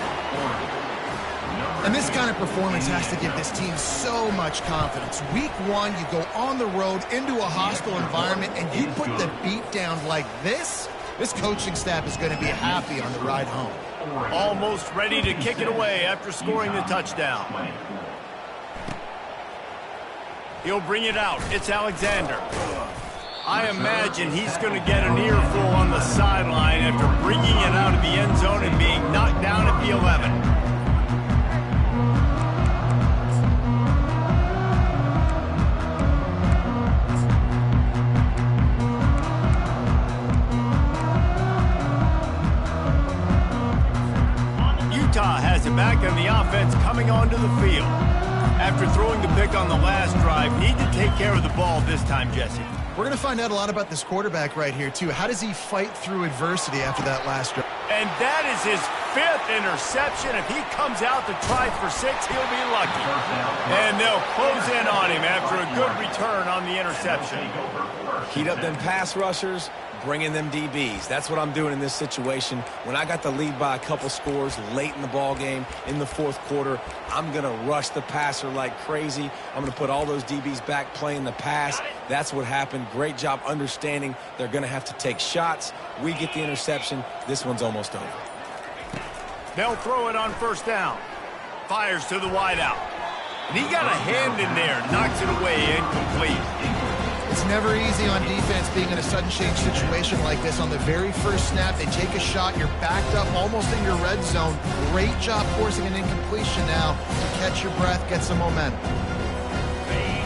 And this kind of performance has to give this team so much confidence. Week one, you go on the road into a hostile environment, and you put the beat down like this coaching staff is going to be happy on the ride home. Almost ready to kick it away after scoring the touchdown. He'll bring it out. It's Alexander. I imagine he's going to get an earful on the sideline after bringing it out of the end zone and being knocked down at the 11. Utah has it back, and the offense coming onto the field. After throwing the pick on the last drive, need to take care of the ball this time, Jesse. We're going to find out a lot about this quarterback right here, too. How does he fight through adversity after that last drive? And that is his 5th interception. If he comes out to try for 6, he'll be lucky. And they'll close in on him after a good return on the interception. Heat up them pass rushers, bring in them DBs. That's what I'm doing in this situation. When I got the lead by a couple scores late in the ball game, in the fourth quarter, I'm going to rush the passer like crazy. I'm going to put all those DBs back playing the pass. That's what happened. Great job understanding they're going to have to take shots. We get the interception. This one's almost over. They'll throw it on first down. Fires to the wideout. And he got a hand in there, knocks it away, incomplete. It's never easy on defense being in a sudden change situation like this. On the very first snap, they take a shot. You're backed up almost in your red zone. Great job forcing an incompletion now to catch your breath, get some momentum.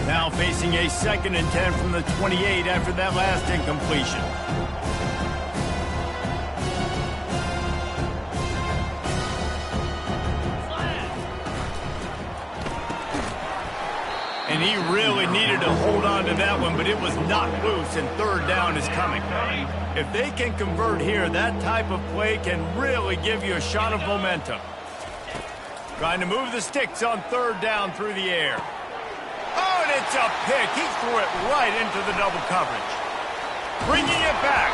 Now facing a 2nd and 10 from the 28 after that last incompletion. And he really needed to hold on to that one, but it was knocked loose, and 3rd down is coming. If they can convert here, that type of play can really give you a shot of momentum. Trying to move the sticks on 3rd down through the air. Oh, and it's a pick. He threw it right into the double coverage. Bringing it back.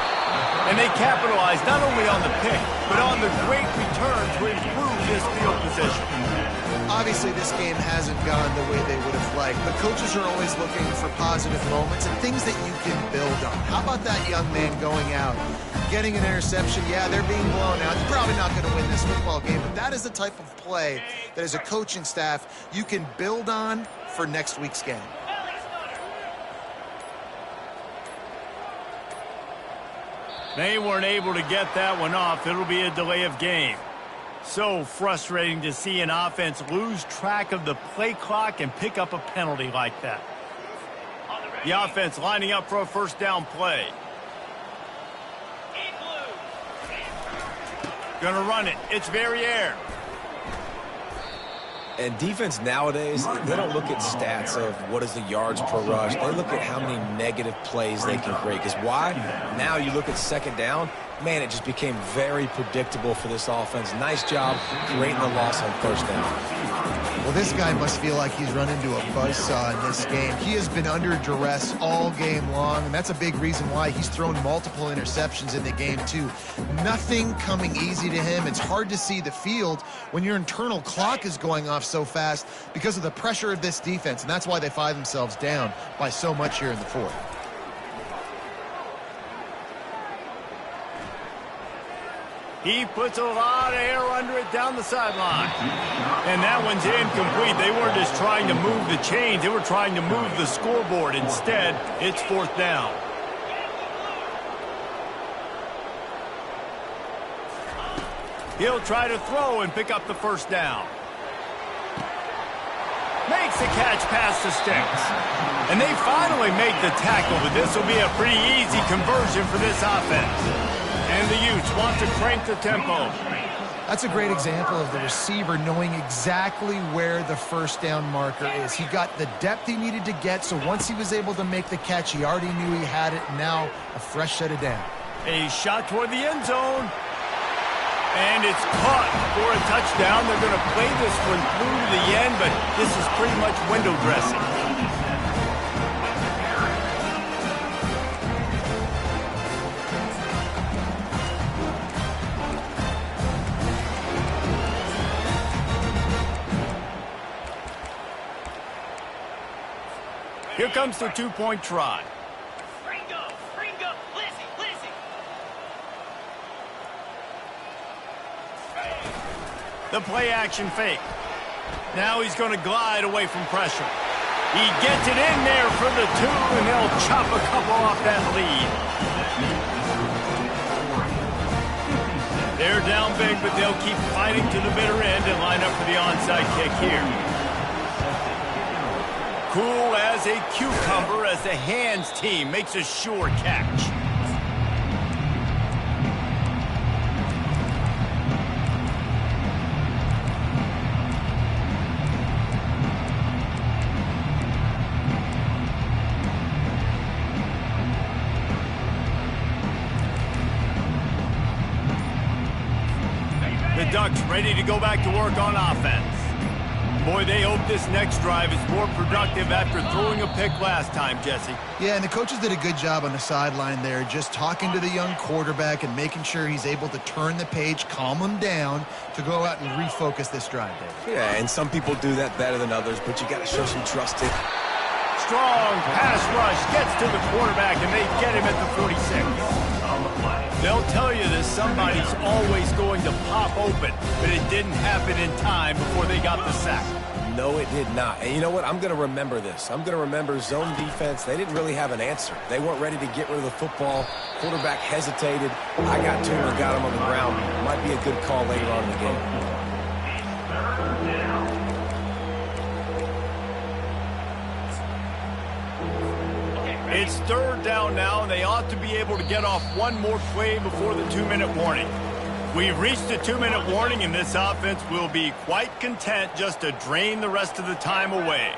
And they capitalized not only on the pick, but on the great return to improve this field position. Obviously, this game hasn't gone the way they would have liked, but coaches are always looking for positive moments and things that you can build on. How about that young man going out, getting an interception? Yeah, they're being blown out. You're probably not going to win this football game, but that is the type of play that as a coaching staff you can build on for next week's game. They weren't able to get that one off. It'll be a delay of game. So frustrating to see an offense lose track of the play clock and pick up a penalty like that. The offense lining up for a first down play. Gonna run it. It's Verrier. And defense nowadays, they don't look at stats of what is the yards per rush. They look at how many negative plays they can create. Because why? Now you look at second down, man, it just became very predictable for this offense. Nice job creating the loss on first down. Well, this guy must feel like he's run into a buzzsaw in this game. He has been under duress all game long, and that's a big reason why he's thrown multiple interceptions in the game, too. Nothing coming easy to him. It's hard to see the field when your internal clock is going off so fast because of the pressure of this defense, and that's why they find themselves down by so much here in the fourth. He puts a lot of air under it down the sideline. And that one's incomplete. They weren't just trying to move the chains. They were trying to move the scoreboard. Instead, it's fourth down. He'll try to throw and pick up the first down. Makes the catch past the sticks. And they finally make the tackle, but this will be a pretty easy conversion for this offense. And the Utes want to crank the tempo. That's a great example of the receiver knowing exactly where the first down marker is. He got the depth he needed to get, so once he was able to make the catch, he already knew he had it. Now a fresh set of down. A shot toward the end zone. And it's caught for a touchdown. They're going to play this one through to the end, but this is pretty much window dressing. Here comes the two-point try. The play-action fake. Now he's going to glide away from pressure. He gets it in there for the two, and they'll chop a couple off that lead. They're down big, but they'll keep fighting to the bitter end and line up for the onside kick here. Cool as a cucumber as the hands team makes a sure catch. The Ducks ready to go back to work on offense. Boy, they hope this next drive is more productive after throwing a pick last time, Jesse. Yeah, and the coaches did a good job on the sideline there, just talking to the young quarterback and making sure he's able to turn the page, calm him down to go out and refocus this drive, David. Yeah, and some people do that better than others, but you got to show some trust in. Strong pass rush gets to the quarterback, and they get him at the 46. They'll tell you that somebody's always going to pop open, but it didn't happen in time before they got the sack. No, it did not. And you know what? I'm going to remember this. I'm going to remember zone defense. They didn't really have an answer. They weren't ready to get rid of the football. Quarterback hesitated. I got to him and got him on the ground. Might be a good call later on in the game. It's third down now, and they ought to be able to get off one more play before the 2-minute warning. We've reached the 2-minute warning, and this offense will be quite content just to drain the rest of the time away.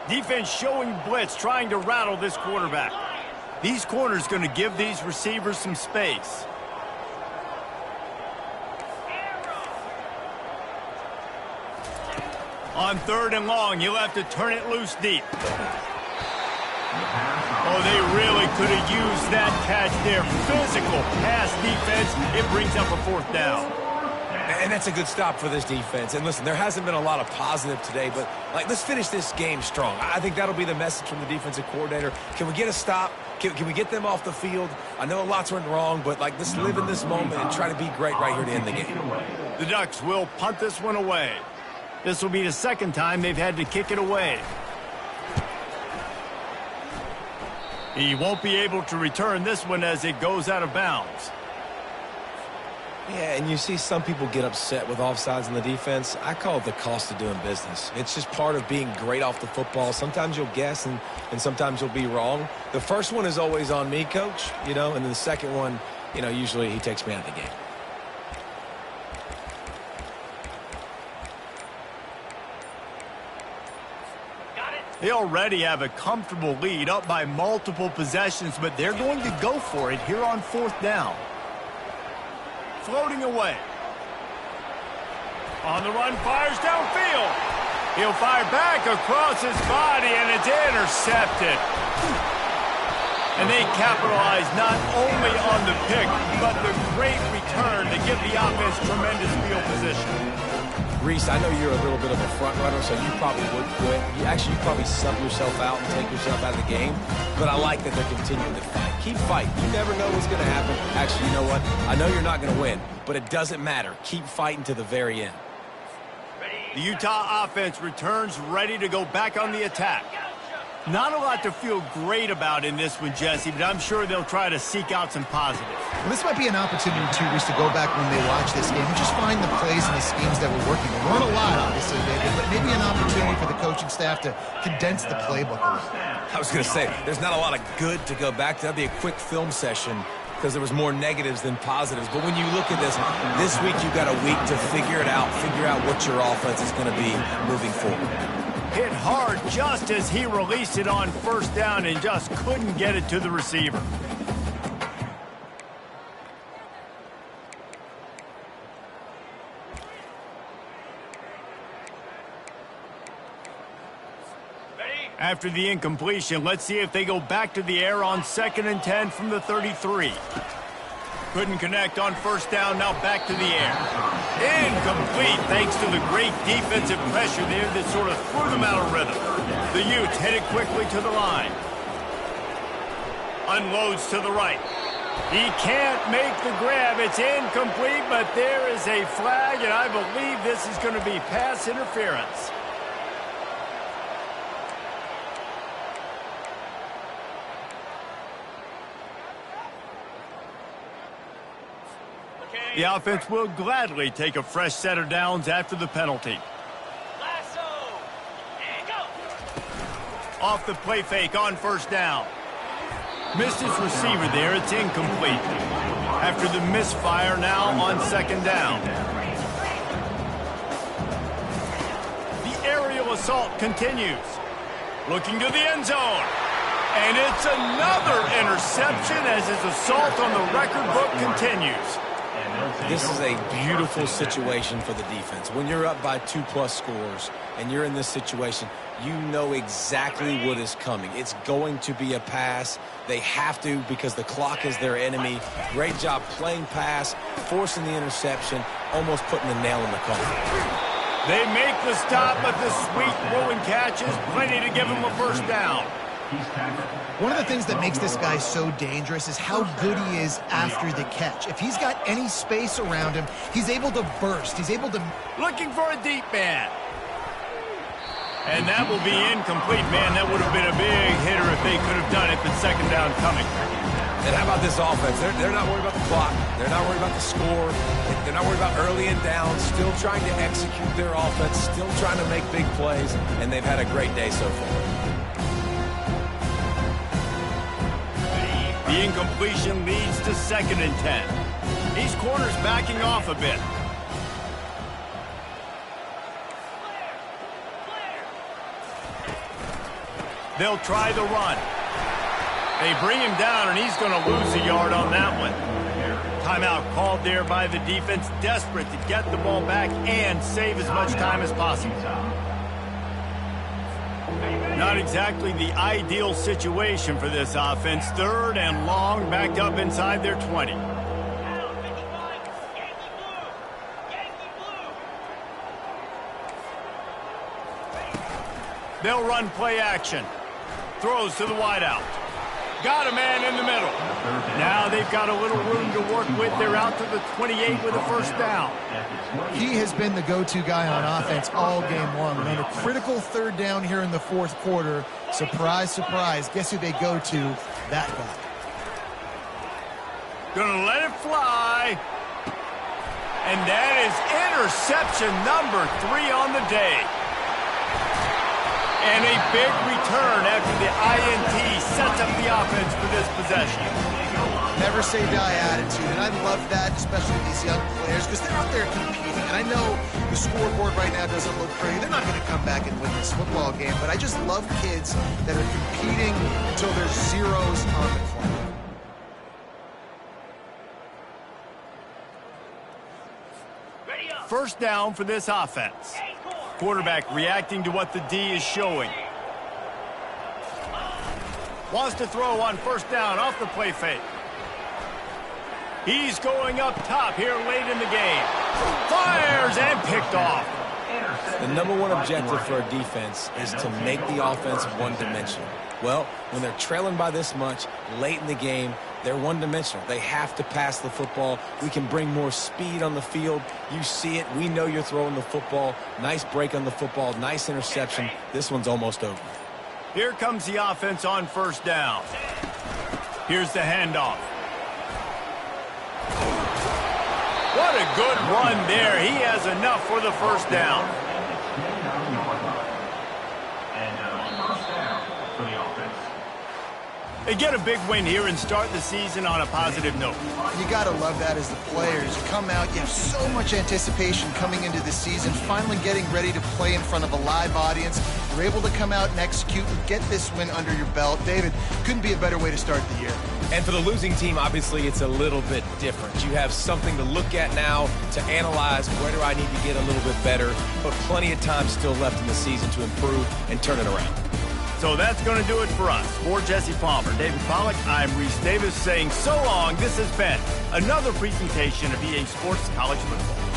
Defense showing blitz, trying to rattle this quarterback. These corners going to give these receivers some space. On third and long, you'll have to turn it loose deep. Oh, they really could have used that catch there. Physical pass defense. It brings up a fourth down. And that's a good stop for this defense. And listen, there hasn't been a lot of positive today, but let's finish this game strong. I think that'll be the message from the defensive coordinator. Can we get a stop? Can we get them off the field? I know lots went wrong, but let's live in this moment and try to be great right here to end the game. The Ducks will punt this one away. This will be the second time they've had to kick it away. He won't be able to return this one as it goes out of bounds. Yeah, and you see some people get upset with offsides in the defense. I call it the cost of doing business. It's just part of being great off the football. Sometimes you'll guess and sometimes you'll be wrong. The first one is always on me, Coach, and then the second one, usually he takes me out of the game. They already have a comfortable lead, up by multiple possessions, but they're going to go for it here on 4th down. Floating away. On the run, fires downfield. He'll fire back across his body, and it's intercepted. And they capitalize not only on the pick, but the great return to give the offense tremendous field position. Reese, I know you're a little bit of a front runner, so you probably would quit. You probably sub yourself out and take yourself out of the game. But I like that they're continuing to fight. Keep fighting. You never know what's going to happen. Actually, you know what? I know you're not going to win, but it doesn't matter. Keep fighting to the very end. The Utah offense returns ready to go back on the attack. Not a lot to feel great about in this one, Jesse, but I'm sure they'll try to seek out some positives. Well, this might be an opportunity, too, Reese, to go back when they watch this game and just find the plays and the schemes that were working. There weren't a lot, obviously, David, but maybe an opportunity for the coaching staff to condense the playbook a little. I was going to say, there's not a lot of good to go back to. That'd be a quick film session because there was more negatives than positives. But when you look at this week you've got a week to figure it out, figure out what your offense is going to be moving forward. Hit hard just as he released it on 1st down and just couldn't get it to the receiver. After the incompletion, let's see if they go back to the air on 2nd and 10 from the 33. Couldn't connect on 1st down, now back to the air. Incomplete thanks to the great defensive pressure there that sort of threw them out of rhythm. The Utes headed quickly to the line. Unloads to the right. He can't make the grab. It's incomplete, but there is a flag, and I believe this is going to be pass interference. The offense will gladly take a fresh set of downs after the penalty. Off the play fake on 1st down. Missed his receiver there. It's incomplete. After the misfire now on 2nd down. The aerial assault continues. Looking to the end zone. And it's another interception as his assault on the record book continues. This is a beautiful situation for the defense. When you're up by 2+ scores and you're in this situation, you know exactly what is coming. It's going to be a pass. They have to because the clock is their enemy. Great job playing pass, forcing the interception, almost putting the nail in the coffin. They make the stop, but the sweet rolling catch is plenty to give him a 1st down. One of the things that makes this guy so dangerous is how good he is after the catch. If he's got any space around him, he's able to burst. He's able to... Looking for a deep man. And that will be incomplete, man. That would have been a big hitter if they could have done it, but 2nd down coming. And how about this offense? They're not worried about the clock. They're not worried about the score. They're not worried about early and down. Still trying to execute their offense. Still trying to make big plays. And they've had a great day so far. The incompletion leads to 2nd and 10. These corners backing off a bit. They'll try the run. They bring him down, and he's going to lose a yard on that one. Timeout called there by the defense, desperate to get the ball back and save as much time as possible. Not exactly the ideal situation for this offense. 3rd and long, backed up inside their 20. They'll run play action. Throws to the wideout. Got a man in the middle. Now they've got a little room to work with. They're out to the 28 with a 1st down. He has been the go-to guy on offense all game long. And on a critical 3rd down here in the 4th quarter, surprise, surprise, guess who they go to? That guy. Gonna let it fly. And that is interception number 3 on the day. And a big return after the INT sets up the offense for this possession. never say die attitude, and I love that, especially with these young players, because they're out there competing. And I know the scoreboard right now doesn't look pretty. They're not going to come back and win this football game, but I just love kids that are competing until there's zeros on the clock. First down for this offense. Quarterback reacting to what the D is showing. Wants to throw on first down off the play fake. He's going up top here late in the game. Fires and picked off. The number one objective for a defense is to make the offense one-dimensional. Well, when they're trailing by this much late in the game, they're one-dimensional. They have to pass the football. We can bring more speed on the field. You see it. We know you're throwing the football. Nice break on the football. Nice interception. This one's almost over. Here comes the offense on first down. Here's the handoff. What a good run there. He has enough for the first down. They get a big win here and start the season on a positive note. You got to love that as the players. You come out, you have so much anticipation coming into the season, finally getting ready to play in front of a live audience. You're able to come out and execute and get this win under your belt. David, couldn't be a better way to start the year. And for the losing team, obviously, it's a little bit different. You have something to look at now to analyze where do I need to get a little bit better, but plenty of time still left in the season to improve and turn it around. So that's going to do it for us. For Jesse Palmer, David Pollack, I'm Reese Davis saying so long. This has been another presentation of EA Sports College Football.